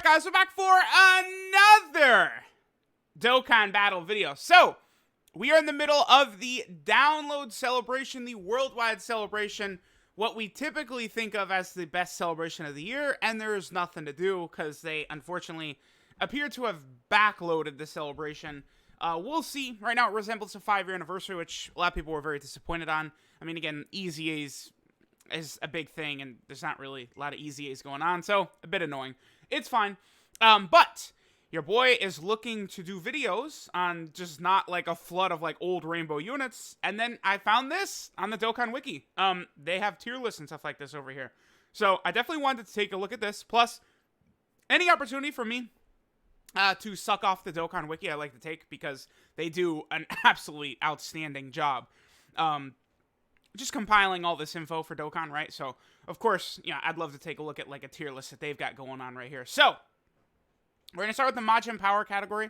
Alright guys, we're back for another Dokkan battle video. So, we are in the middle of the download celebration, the worldwide celebration, what we typically think of as the best celebration of the year, and there's nothing to do because they unfortunately appear to have backloaded the celebration. We'll see. Right now it resembles a 5-year anniversary, which a lot of people were very disappointed on. I mean, again, Easy A's is a big thing, and there's not really a lot of Easy A's going on, so a bit annoying. It's fine. But your boy is looking to do videos on just not like a flood of like old rainbow units. And then I found this on the Dokkan Wiki. They have tier lists and stuff like this over here. So I definitely wanted to take a look at this. Plus, any opportunity for me to suck off the Dokkan Wiki I like to take because they do an absolutely outstanding job. Just compiling all this info for Dokkan, right? So, of course, yeah, I'd love to take a look at like a tier list that they've got going on right here. So, we're going to start with the Majin Power category.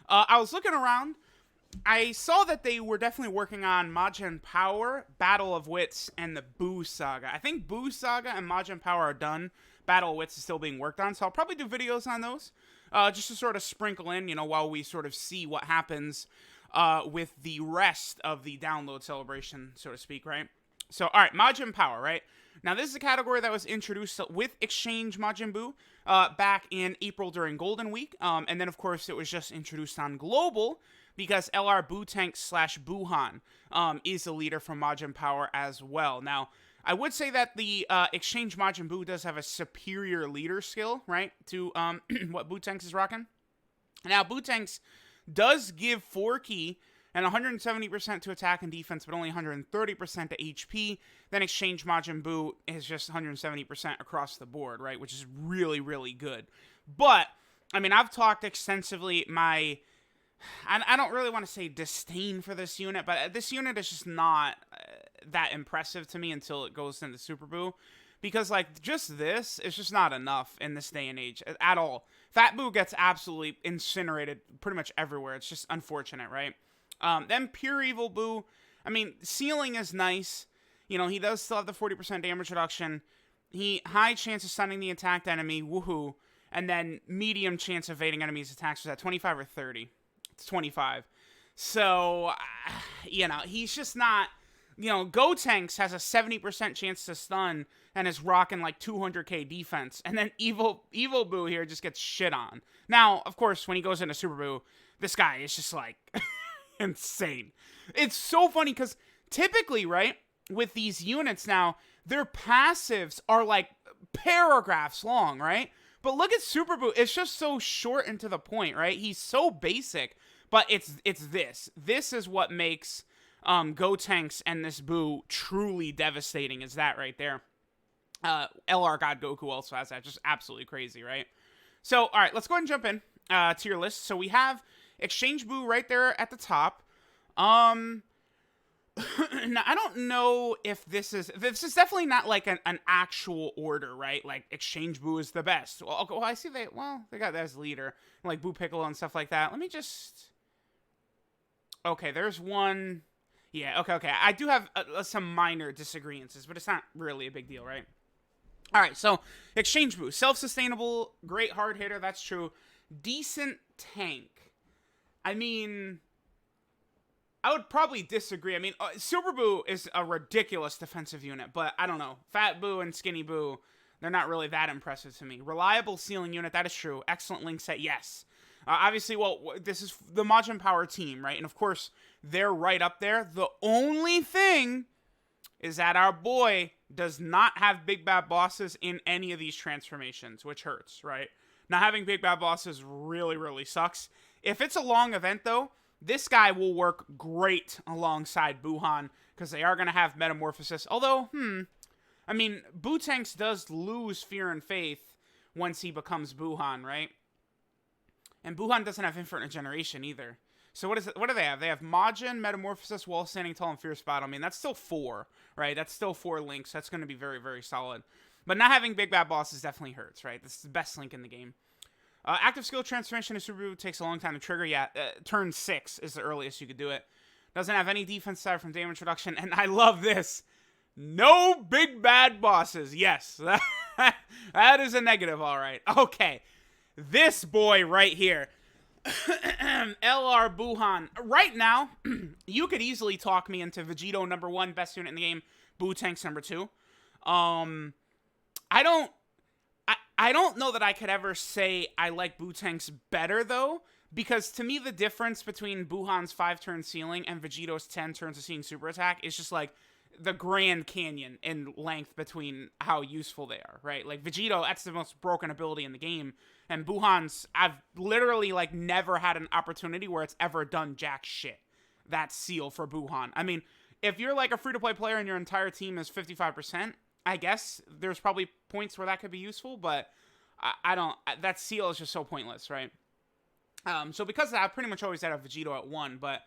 I was looking around. I saw that they were definitely working on Majin Power, Battle of Wits, and the Buu Saga. I think Buu Saga and Majin Power are done. Battle of Wits is still being worked on, so I'll probably do videos on those. Just to sort of sprinkle in, you know, while we sort of see what happens with the rest of the download celebration, so to speak, right? So, alright, Majin Power, right? Now, this is a category that was introduced with Exchange Majin Buu back in April during Golden Week. And then, of course, it was just introduced on Global because LR Buu-Tank / Buuhan is the leader from Majin Power as well. Now, I would say that the Exchange Majin Buu does have a superior leader skill, right, to what Buu-Tanks is rocking. Now, Buu-Tanks does give 4 key and 170% to attack and defense, but only 130% to HP. Then Exchange Majin Buu is just 170% across the board, right? Which is really, really good. But, I mean, I've talked extensively I don't really want to say disdain for this unit, but this unit is just not that impressive to me until it goes into Super Buu. Because, like, just this is just not enough in this day and age at all. Fat Buu gets absolutely incinerated pretty much everywhere. It's just unfortunate, right? Then Pure Evil Buu, I mean, ceiling is nice. You know, he does still have the 40% damage reduction. High chance of stunning the attacked enemy, woohoo. And then medium chance of evading enemies' attacks. Was that 25 or 30? It's 25. So, you know, he's just not... You know, Gotenks has a 70% chance to stun and is rocking like 200k defense. And then Evil Buu here just gets shit on. Now, of course, when he goes into Super Buu, this guy is just like insane. It's so funny because typically, right, with these units now, their passives are like paragraphs long, right? But look at Super Buu. It's just so short and to the point, right? He's so basic, but it's this. This is what makes... Gotenks and this Buu truly devastating is that right there. LR God Goku also has that. Just absolutely crazy, right? So, alright, let's go ahead and jump in to your list. So we have Exchange Buu right there at the top. Now, I don't know if this is definitely not like an actual order, right? Like, Exchange Buu is the best. Well, okay, I see they got that as leader. Like, Buu Piccolo and stuff like that. Let me just... Okay, there's one... Yeah, okay. I do have some minor disagreements, but it's not really a big deal, right? Alright, so, Exchange Buu. Self-sustainable, great hard hitter, that's true. Decent tank. I mean, I would probably disagree. I mean, Super Buu is a ridiculous defensive unit, but I don't know. Fat Buu and Skinny Buu, they're not really that impressive to me. Reliable ceiling unit, that is true. Excellent link set, yes. Obviously, well, this is the Majin Power team, right? And of course, they're right up there. The only thing is that our boy does not have big bad bosses in any of these transformations, which hurts, right? Not having big bad bosses really, really sucks. If it's a long event, though, this guy will work great alongside Buuhan, because they are going to have Metamorphosis. Although, I mean, Buu-Tanks does lose Fear and Faith once he becomes Buuhan, right? And Buuhan doesn't have Infinite Regeneration either. So what do they have? They have Majin, Metamorphosis, Wall Standing Tall, and Fierce Battle. I mean, that's still 4, right? That's still 4 links. That's going to be very, very solid. But not having Big Bad Bosses definitely hurts, right? This is the best link in the game. Active Skill Transformation in Super Buu takes a long time to trigger. Yeah, turn 6 is the earliest you could do it. Doesn't have any defense aside from damage reduction. And I love this. No Big Bad Bosses. Yes, that is a negative, all right. Okay. this boy right here. LR Buhan. Right now, you could easily talk me into Vegito number 1, best unit in the game, Boo-Tanks number 2. I don't know that I could ever say I like Boo-Tanks better, though, because to me the difference between Buhan's 5-turn ceiling and Vegito's 10 turns of seeing super attack is just like the Grand Canyon in length between how useful they are, right? Like Vegito, that's the most broken ability in the game, and Buhan's, I've literally like never had an opportunity where it's ever done jack shit. That's seal for Buhan. I mean, if you're like a free-to-play player and your entire team is 55%, I guess there's probably points where that could be useful, but I don't, that seal is just so pointless, right? So because of that, I pretty much always had a Vegito at 1, but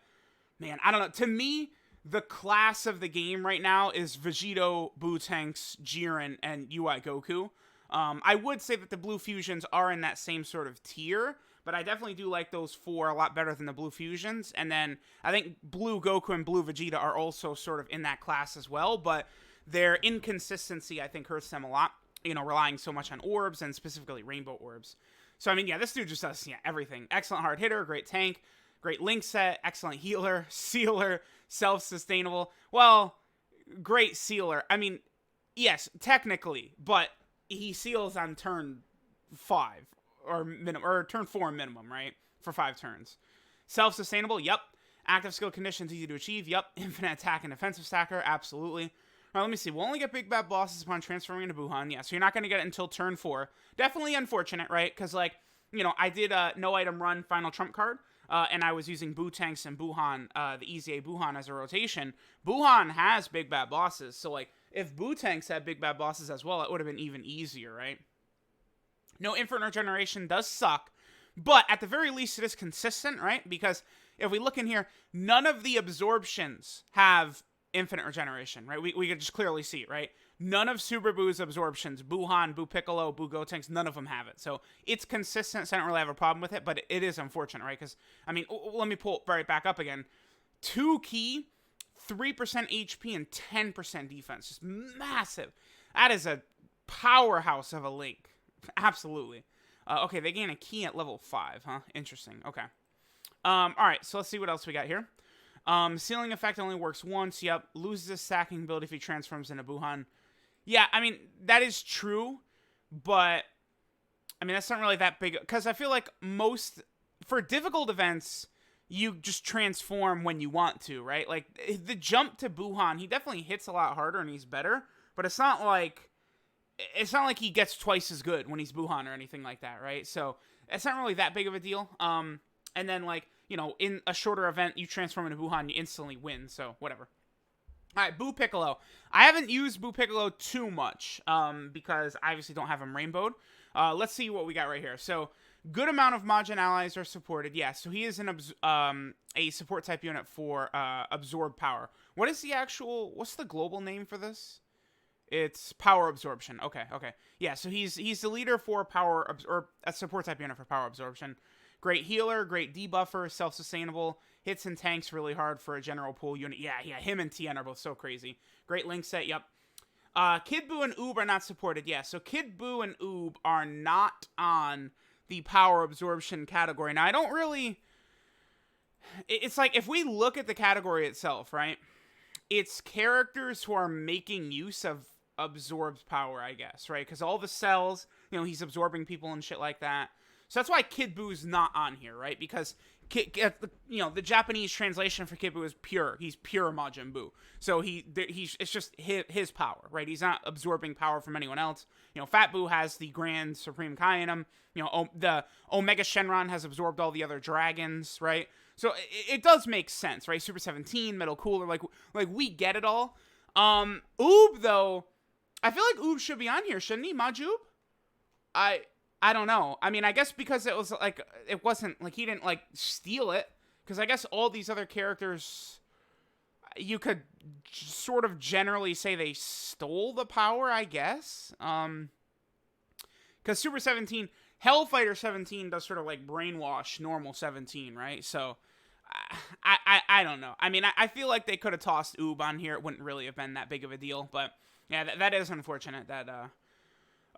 man, I don't know. To me, the class of the game right now is Vegito, Boo-Tanks, Jiren, and UI Goku. I would say that the Blue Fusions are in that same sort of tier, but I definitely do like those 4 a lot better than the Blue Fusions. And then I think Blue Goku and Blue Vegeta are also sort of in that class as well, but their inconsistency, I think, hurts them a lot, you know, relying so much on orbs and specifically rainbow orbs. So, I mean, yeah, this dude just does, everything. Excellent hard hitter, great tank, great link set, excellent healer, sealer, self-sustainable. Well, great sealer. I mean, yes, technically, but he seals on turn 5 or turn 4 minimum, right? For 5 turns. Self-sustainable, yep. Active skill conditions easy to achieve, yep. Infinite attack and defensive stacker, absolutely. All right, let me see. We'll only get big bad bosses upon transferring into Buhan. Yeah, so you're not going to get it until turn 4. Definitely unfortunate, right? Because, like, you know, I did a no-item run final trump card, and I was using Boo-Tanks and Buhan, the Easy A Buhan as a rotation. Buhan has big bad bosses, so, like, if Boo-Tanks had big bad bosses as well, it would have been even easier, right? No infinite regeneration does suck, but at the very least it is consistent, right? Because if we look in here, none of the absorptions have infinite regeneration, right? We could just clearly see it, right? None of Super Boo's absorptions, Buhan, Boo Piccolo, Boo Gotenks, none of them have it. So it's consistent, so I don't really have a problem with it, but it is unfortunate, right? Because, I mean, let me pull it right back up again. 2 key, 3% HP, and 10% defense. Just massive. That is a powerhouse of a link. Absolutely. Okay, they gain a key at level 5, huh? Interesting. Okay. Alright, so let's see what else we got here. Ceiling effect only works once. Yep. Loses his stacking ability if he transforms into Buhan. Yeah, I mean, that is true, but I mean, that's not really that big, because I feel like for difficult events, you just transform when you want to, right? Like, the jump to Buhan, he definitely hits a lot harder and he's better, but it's not like he gets twice as good when he's Buhan or anything like that, right? So, it's not really that big of a deal. And then, like, you know, in a shorter event, you transform into Buhan, you instantly win, so whatever. Alright, Boo Piccolo. I haven't used Boo Piccolo too much, because I obviously don't have him rainbowed. Let's see what we got right here. So, good amount of Majin allies are supported. Yeah, so he is a support type unit for absorb power. What's the global name for this? It's power absorption. Okay. Yeah, so he's the leader for power, or a support type unit for power absorption. Great healer, great debuffer, self-sustainable, hits and tanks really hard for a general pool unit. Yeah, him and Tien are both so crazy. Great link set, yep. Kid Buu and Oob are not supported. Yeah, so Kid Buu and Oob are not on the power absorption category. Now, I don't really... It's like, if we look at the category itself, right? It's characters who are making use of absorbs power, I guess, right? Because all the cells, you know, he's absorbing people and shit like that. So that's why Kid Buu's not on here, right? Because, you know, the Japanese translation for Kid Buu is pure. He's pure Majin Buu. So it's just his power, right? He's not absorbing power from anyone else. You know, Fat Buu has the Grand Supreme Kai in him. You know, the Omega Shenron has absorbed all the other dragons, right? So it does make sense, right? Super 17, Metal Cooler, like we get it all. Oob, though, I feel like Oob should be on here, shouldn't he? Majoob? I don't know. I mean, I guess because it wasn't, like, he didn't, like, steal it. Because I guess all these other characters, you could sort of generally say they stole the power, I guess. Because Super 17, Hellfighter 17 does sort of, like, brainwash normal 17, right? So, I don't know. I mean, I feel like they could have tossed Oob on here. It wouldn't really have been that big of a deal. But, yeah, that is unfortunate that,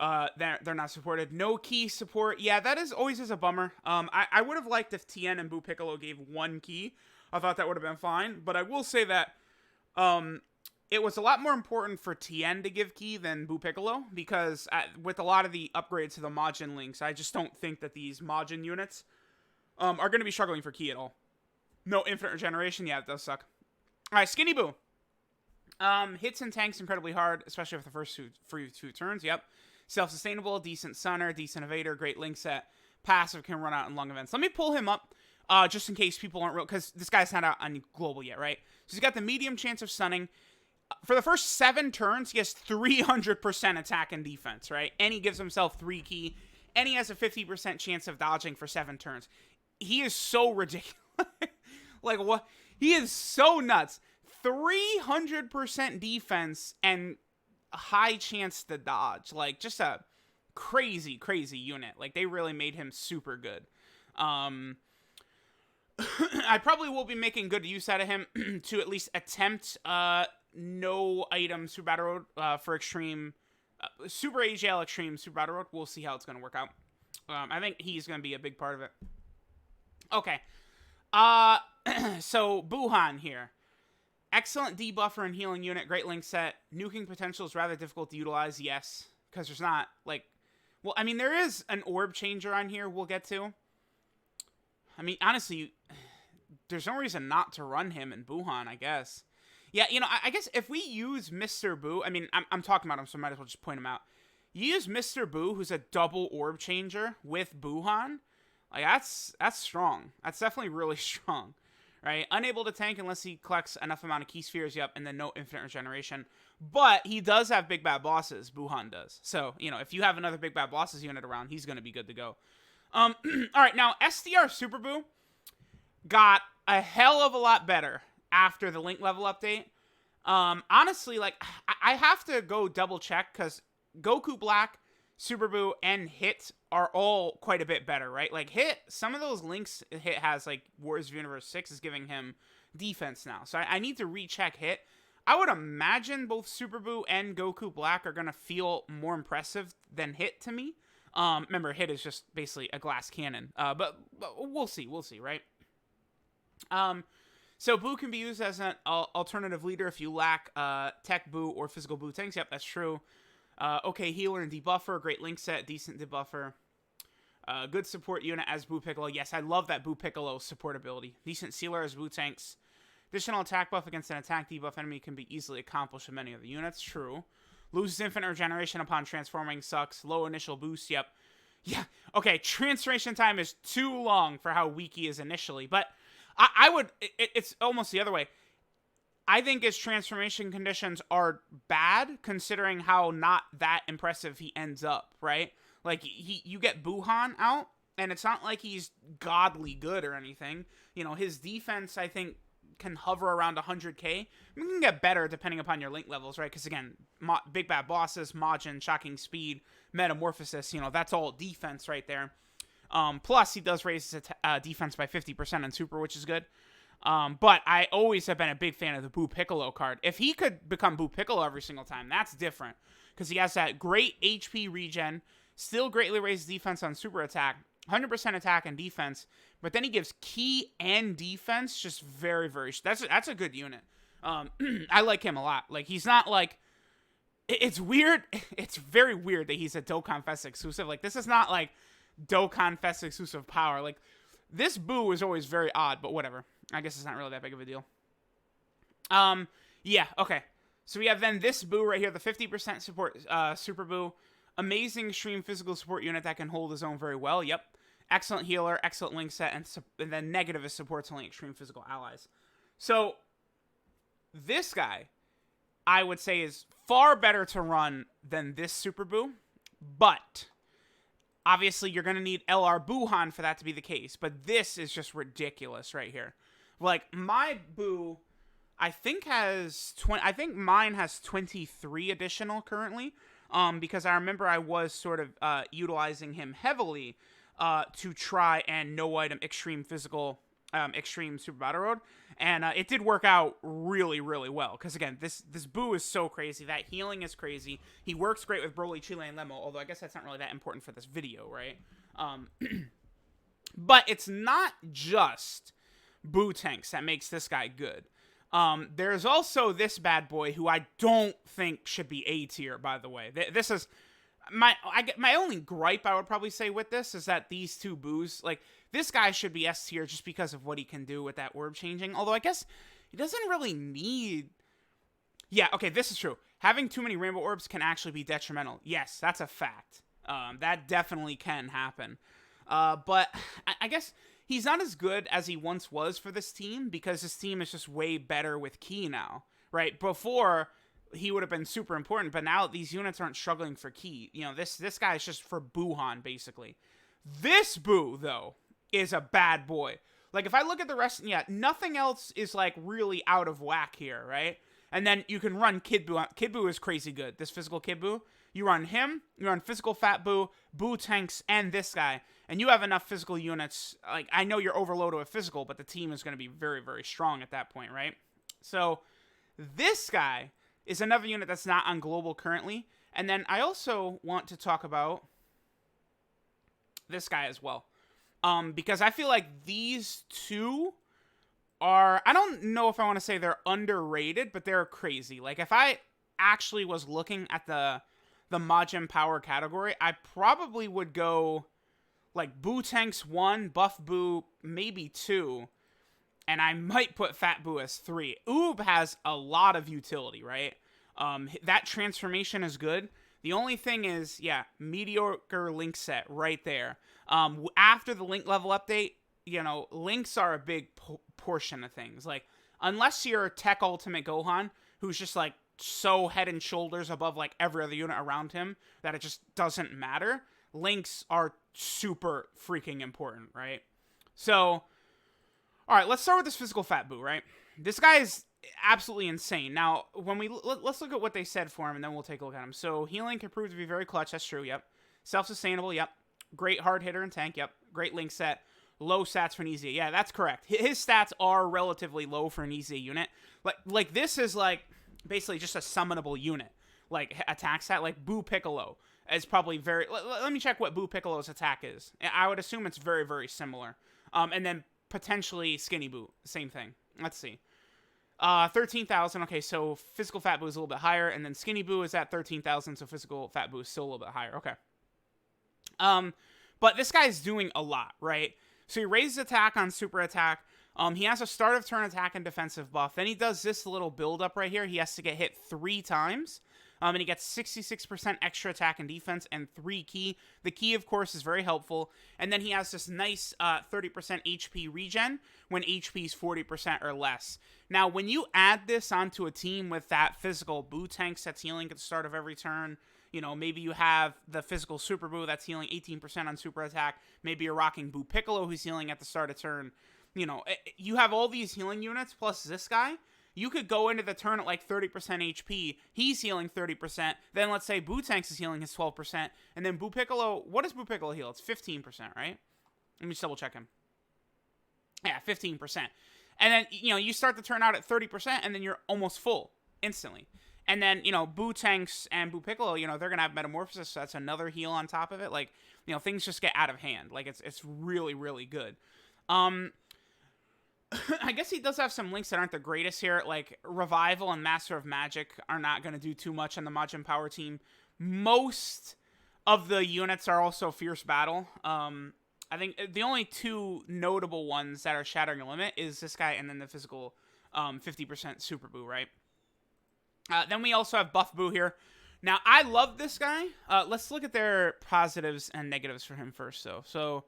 They're not supported. No key support. Yeah, that is always a bummer. I would have liked if Tien and Buu Piccolo gave 1 key. I thought that would have been fine. But I will say that it was a lot more important for Tien to give key than Buu Piccolo, because with a lot of the upgrades to the Majin links, I just don't think that these Majin units are going to be struggling for key at all. No infinite regeneration. Yeah, it does suck. All right, Skinny Buu. Hits and tanks incredibly hard, especially for the first two turns. Yep. Self-sustainable, decent Sunner, decent Evader, great link set. Passive can run out in long events. Let me pull him up, just in case people aren't real, because this guy's not out on global yet, right? So he's got the medium chance of stunning. For the first 7 turns, he has 300% attack and defense, right? And he gives himself 3 key, and he has a 50% chance of dodging for 7 turns. He is so ridiculous. Like, what? He is so nuts. 300% defense and a high chance to dodge. Like, just a crazy, crazy unit. Like, they really made him super good. I probably will be making good use out of him to at least attempt no item Super Battle Road for Extreme. Super AGL Extreme Super Battle Road. We'll see how it's going to work out. I think he's going to be a big part of it. Okay. So, Buhan here. Excellent debuffer and healing unit, great link set. Nuking potential is rather difficult to utilize, yes. Because there's not, like... Well, I mean, there is an orb changer on here we'll get to. I mean, honestly, there's no reason not to run him in Buhan, I guess. Yeah, you know, I guess if we use Mr. Buu... I mean, I'm talking about him, so I might as well just point him out. You use Mr. Buu, who's a double orb changer, with Buhan. Like, that's strong. That's definitely really strong. Right? Unable to tank unless he collects enough amount of key spheres, yep, and then no infinite regeneration. But he does have big bad bosses, Buhan does. So, you know, if you have another big bad bosses unit around, he's going to be good to go. Alright, now, SDR Super Buu got a hell of a lot better after the link level update. Honestly, like, I have to go double check, because Goku Black, Super Buu, and Hit are all quite a bit better, right? Like, Hit, some of those links Hit has, like, Warriors of Universe 6 is giving him defense now. So I need to recheck Hit. I would imagine both Super Buu and Goku Black are going to feel more impressive than Hit to me. Remember, Hit is just basically a glass cannon. But we'll see, right? So Buu can be used as an alternative leader if you lack Tech Buu or Physical Buu tanks. Yep, that's true. Okay, healer and debuffer, great link set, decent debuffer. Good support unit as Buu Piccolo. Yes, I love that Buu Piccolo support ability. Decent sealer as Buu tanks. Additional attack buff against an attack debuff enemy can be easily accomplished with many of the units. True. Loses infinite regeneration upon transforming. Sucks. Low initial boost. Yep. Yeah. Okay, transformation time is too long for how weak he is initially. But I would... It's almost the other way. I think his transformation conditions are bad, considering how not that impressive he ends up, right? Like, you get Buhan out, and it's not like he's godly good or anything. You know, his defense, I think, can hover around 100k. You can get better depending upon your link levels, right? Because, again, big bad bosses, Majin, shocking speed, metamorphosis, you know, that's all defense right there. Plus, he does raise his defense by 50% on Super, which is good. But I always have been a big fan of the Buu Piccolo card. If he could become Buu Piccolo every single time, that's different. Because he has that great HP regen, still greatly raises defense on super attack, 100% attack and defense, but then he gives key and defense, just very, very... That's a good unit. I like him a lot. Like, he's not like... It's weird. It's very weird that he's a Dokkan Fest exclusive. Like, this is not like Dokkan Fest exclusive power. Like, this Buu is always very odd, but whatever. I guess it's not really that big of a deal. Yeah, okay. So we have then this Buu right here, the 50% support Super Buu. Amazing extreme physical support unit that can hold his own very well. Yep. Excellent healer, excellent link set, and then negative is support to only extreme physical allies. So, this guy, I would say, is far better to run than this Super Buu, but obviously you're going to need LR Buhan for that to be the case, but this is just ridiculous right here. Like, my Buu, I think mine has 23 additional currently, because I remember I was sort of utilizing him heavily to try and no item extreme physical Extreme Super Battle Road, and it did work out really, really well. Because again, this Boo is so crazy. That healing is crazy. He works great with Broly, Chile, and Lemo. Although I guess that's not really that important for this video, right? But it's not just Boo tanks that makes this guy good. There's also this bad boy who I don't think should be A tier. By the way, this is my only gripe I would probably say with this is that these two Boos, like, this guy should be S tier just because of what he can do with that orb changing. Although I guess he doesn't really need... Yeah, okay, this is true. Having too many rainbow orbs can actually be detrimental. Yes, that's a fact. That definitely can happen. But I guess he's not as good as he once was for this team because this team is just way better with Ki now, right? Before, he would have been super important, but now these units aren't struggling for Ki. You know, this guy is just for Buhan, basically. This Boo, though, is a bad boy. Like, if I look at the rest, yeah, nothing else is, like, really out of whack here, right? And then you can run Kid Boo. Kid Boo is crazy good. This physical Kid Boo. You run him, you run physical Fat Boo, Boo tanks, and this guy. And you have enough physical units. Like, I know you're overloaded with physical, but the team is going to be very, very strong at that point, right? So, this guy is another unit that's not on global currently. And then I also want to talk about this guy as well. Because I feel like these two are, I don't know if I want to say they're underrated, but they're crazy. Like, if I actually was looking at the Majin Power category, I probably would go, like, Boo Tanks 1, Buff Boo maybe 2, and I might put Fat Boo as 3. Oob has a lot of utility, right? That transformation is good. The only thing is, yeah, mediocre link set right there. After the link level update, you know, links are a big portion of things. Like, unless you're Tech Ultimate Gohan, who's just, like, so head and shoulders above, like, every other unit around him that it just doesn't matter, links are super freaking important, right? So, alright, let's start with this physical Fat Boo, right? This guy is absolutely insane. Now, when let's look at what they said for him, and then we'll take a look at him. So, healing can prove to be very clutch, that's true, yep. Self-sustainable, yep. Great hard hitter and tank, yep. Great link set. Low stats for an easy. Yeah, that's correct. His stats are relatively low for an easy unit. Like this is, like, basically just a summonable unit. Like, attack stat, like Boo Piccolo is probably very... Let me check what Boo Piccolo's attack is. I would assume it's very, very similar. And then potentially Skinny Boo, same thing. Let's see. 13,000. Okay, so physical Fat Boo is a little bit higher, and then Skinny Boo is at 13,000, so physical Fat Boo is still a little bit higher. Okay. But this guy's doing a lot, right? So he raises attack on super attack. He has a start of turn attack and defensive buff. Then he does this little build up right here. He has to get hit 3 times. And he gets 66% extra attack and defense and 3 Ki. The Ki, of course, is very helpful. And then he has this nice 30% HP regen when HP is 40% or less. Now, when you add this onto a team with that physical Boo tanks that's healing at the start of every turn, you know, maybe you have the physical Super Boo that's healing 18% on super attack. Maybe you're rocking Boo Piccolo who's healing at the start of turn. You know, you have all these healing units plus this guy. You could go into the turn at like 30% HP. He's healing 30%. Then let's say Boo Tanks is healing his 12%. And then Boo Piccolo, what does Boo Piccolo heal? It's 15%, right? Let me just double check him. Yeah, 15%. And then, you know, you start the turn out at 30% and then you're almost full instantly. And then, you know, Boo Tanks and Boo Piccolo, you know, they're going to have Metamorphosis, so that's another heal on top of it. Like, you know, things just get out of hand. Like, it's really, really good. I guess he does have some links that aren't the greatest here. Like, Revival and Master of Magic are not going to do too much on the Majin Power team. Most of the units are also Fierce Battle. I think the only 2 notable ones that are Shattering a Limit is this guy and then the physical 50% Super Boo, right? Then we also have Buff Boo here. Now, I love this guy. Let's look at their positives and negatives for him first, though. So,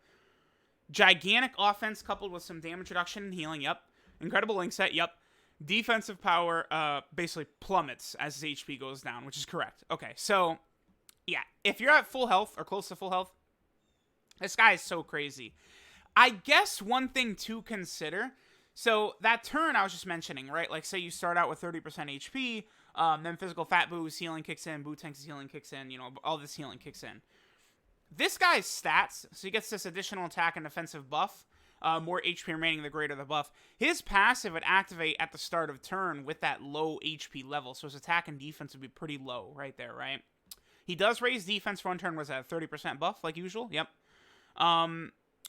gigantic offense coupled with some damage reduction and healing, yep. Incredible link set, yep. Defensive power basically plummets as his HP goes down, which is correct. Okay, so, yeah. If you're at full health or close to full health, this guy is so crazy. I guess one thing to consider, so that turn I was just mentioning, right? Like, say you start out with 30% HP, then physical Fat Boo's healing kicks in, Boo Tank's healing kicks in, you know, all this healing kicks in. This guy's stats, so he gets this additional attack and defensive buff, More HP remaining, the greater the buff. His passive would activate at the start of turn with that low HP level, so his attack and defense would be pretty low right there, right? He does raise defense for 1 turn. Was that a 30% buff, like usual? Yep.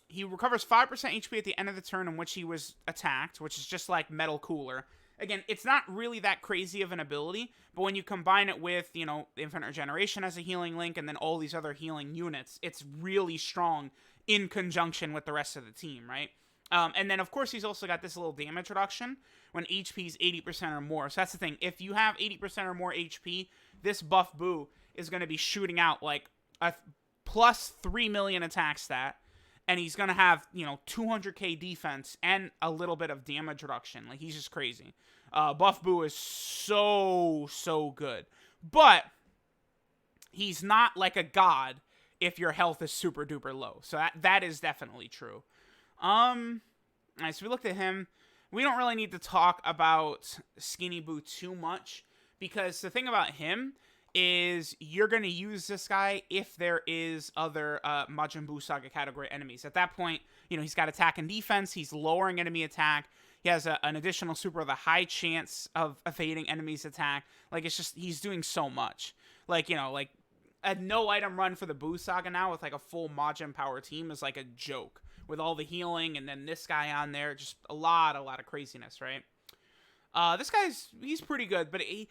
He recovers 5% HP at the end of the turn in which he was attacked, which is just like Metal Cooler. Again, it's not really that crazy of an ability, but when you combine it with, you know, Infinite Regeneration as a healing link and then all these other healing units, it's really strong in conjunction with the rest of the team, right? And then, of course, he's also got this little damage reduction when HP is 80% or more. So that's the thing. If you have 80% or more HP, this buff Boo is going to be shooting out like a plus 3 million attack stat. And he's going to have, you know, 200k defense and a little bit of damage reduction. Like, he's just crazy. Buff Boo is so good. But he's not like a god if your health is super duper low. So that is definitely true. Alright, so we looked at him. We don't really need to talk about Skinny Boo too much, because the thing about him is you're going to use this guy if there is other Majin Buu Saga category enemies. At that point, you know, he's got attack and defense. He's lowering enemy attack. He has an additional super with a high chance of evading enemies' attack. Like, it's just, he's doing so much. Like, you know, like, a no-item run for the Buu Saga now with, like, a full Majin Power team is, like, a joke. With all the healing and then this guy on there. Just a lot of craziness, right? This he's pretty good, but he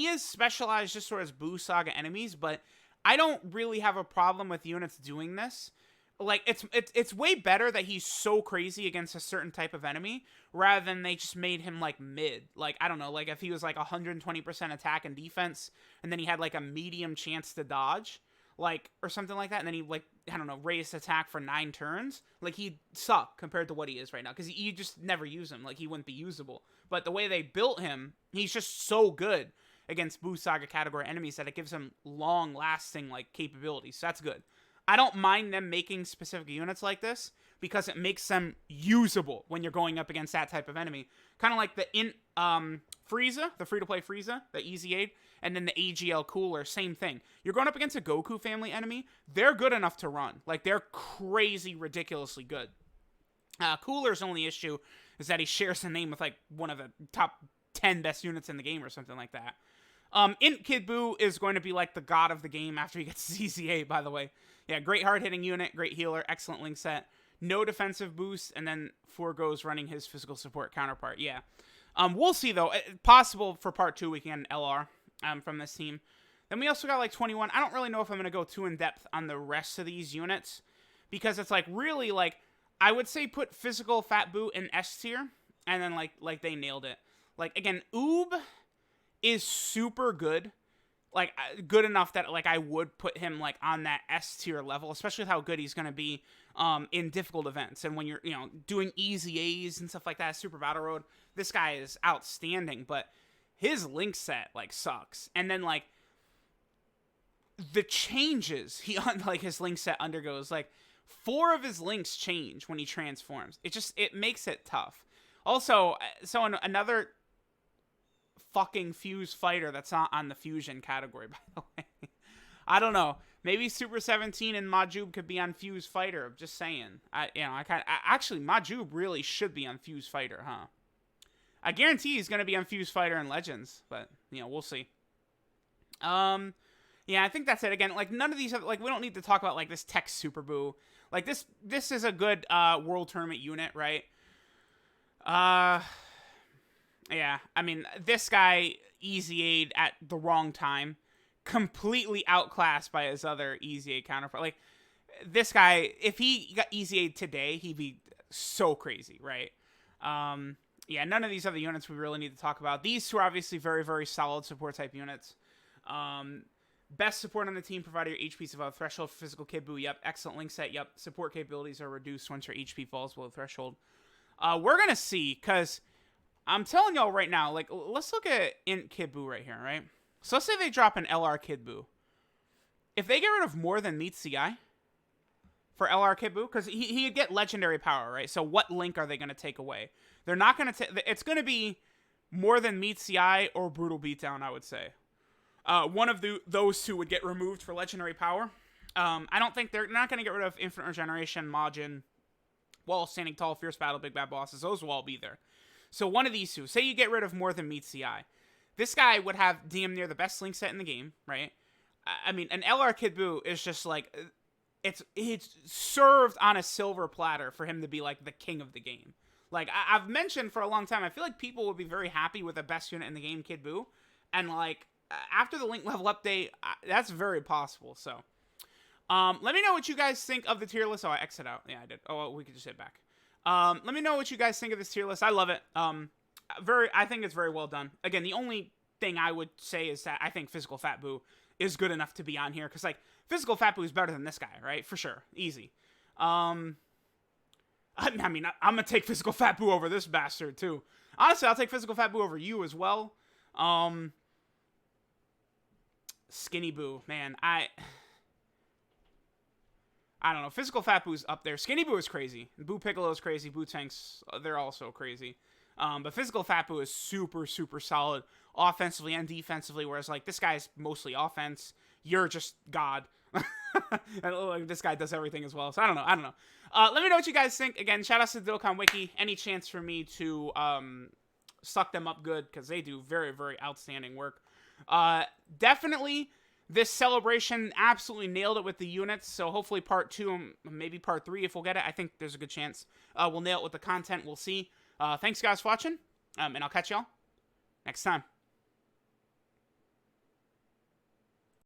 is specialized just towards Buu Saga enemies, but I don't really have a problem with units doing this. Like, it's way better that he's so crazy against a certain type of enemy, rather than they just made him, like, mid. Like, I don't know, like, if he was, like, 120% attack and defense, and then he had, like, a medium chance to dodge, like, or something like that, and then he, like, I don't know, raised attack for 9 turns, like, he'd suck compared to what he is right now, because you just never use him, like, he wouldn't be usable. But the way they built him, he's just so good against Buu Saga category enemies that it gives him long-lasting, like, capabilities, so that's good. I don't mind them making specific units like this, because it makes them usable when you're going up against that type of enemy. Kind of like the Frieza, the free-to-play Frieza, the Easy Aid, and then the AGL Cooler, same thing. You're going up against a Goku family enemy, they're good enough to run. Like, they're crazy, ridiculously good. Cooler's only issue is that he shares the name with, like, one of the top 10 best units in the game or something like that. Int Kid Buu is going to be, like, the god of the game after he gets ZZA, by the way. Yeah, great hard-hitting unit, great healer, excellent link set. No defensive boost, and then foregoes running his physical support counterpart. Yeah. We'll see, though. Possible for part 2 we can get an LR from this team. Then we also got, like, 21. I don't really know if I'm going to go too in-depth on the rest of these units, because it's, like, really, like, I would say put physical Fat Buu in S tier, and then, like they nailed it. Like, again, Oob is super good. Like, good enough that, like, I would put him, like, on that S tier level, especially with how good he's going to be in difficult events. And when you're, you know, doing easy A's and stuff like that, Super Battle Road, this guy is outstanding. But his link set, like, sucks. And then, like, the changes like, his link set undergoes, like, 4 of his links change when he transforms. It makes it tough. Also, so another fucking Fuse fighter that's not on the fusion category, by the way. I don't know. Maybe Super 17 and Majub could be on Fuse fighter. I'm just saying. Actually, Majub really should be on Fuse fighter, huh? I guarantee he's gonna be on Fuse fighter and Legends, but you know, we'll see. Yeah, I think that's it. Again, like, none of these have, like, we don't need to talk about, like, this Tech Super Buu. Like, this is a good World Tournament unit, right? Yeah, I mean, this guy Easy Aid at the wrong time, completely outclassed by his other Easy Aid counterpart. Like, this guy, if he got Easy Aid today, he'd be so crazy, right? Yeah, none of these other units we really need to talk about. These two are obviously very, very solid support type units. Best support on the team, provided your HP is above threshold for physical Kid Buu. Yep. Excellent link set. Yep. Support capabilities are reduced once your HP falls below threshold. We're going to see, because I'm telling y'all right now, like, let's look at Int Kid Buu right here, right? So let's say they drop an LR Kid Buu. If they get rid of more than meets the eye for LR Kid Buu, because he'd get legendary power, right? So what link are they going to take away? They're not going to take... It's going to be more than meets the eye or brutal beatdown, I would say. One of those two would get removed for legendary power. I don't think they're not going to get rid of infinite regeneration, Majin, Wall, Standing Tall, Fierce Battle, Big Bad Bosses, those will all be there. So one of these two, say you get rid of More Than Meets the Eye. This guy would have damn near the best Link set in the game, right? I mean, an LR Kid Buu is just like, it's served on a silver platter for him to be like the king of the game. Like, I've mentioned for a long time, I feel like people would be very happy with the best unit in the game, Kid Buu. And like, after the Link level update, that's very possible, so. Let me know what you guys think of the tier list. Oh, I exit out. Yeah, I did. Oh, well, we could just hit back. Let me know what you guys think of this tier list. I love it. I think it's very well done. Again, the only thing I would say is that I think Physical Fat Buu is good enough to be on here. Because, like, Physical Fat Buu is better than this guy, right? For sure. Easy. I mean, I'm going to take Physical Fat Buu over this bastard, too. Honestly, I'll take Physical Fat Buu over you as well. Skinny Buu, man, I don't know. Physical Fat Boo's up there. Skinny Buu is crazy. Buu Piccolo is crazy. Buu Tanks, they're also crazy. But Physical Fat Buu is super, super solid offensively and defensively, whereas, like, this guy's mostly offense. You're just God. And, like, this guy does everything as well. So, I don't know. Let me know what you guys think. Again, shout out to the Dokkan Wiki. Any chance for me to suck them up good, because they do very, very outstanding work. Definitely, this celebration absolutely nailed it with the units, so hopefully part 2, maybe part 3 if we'll get it. I think there's a good chance we'll nail it with the content. We'll see. Thanks, guys, for watching, and I'll catch y'all next time.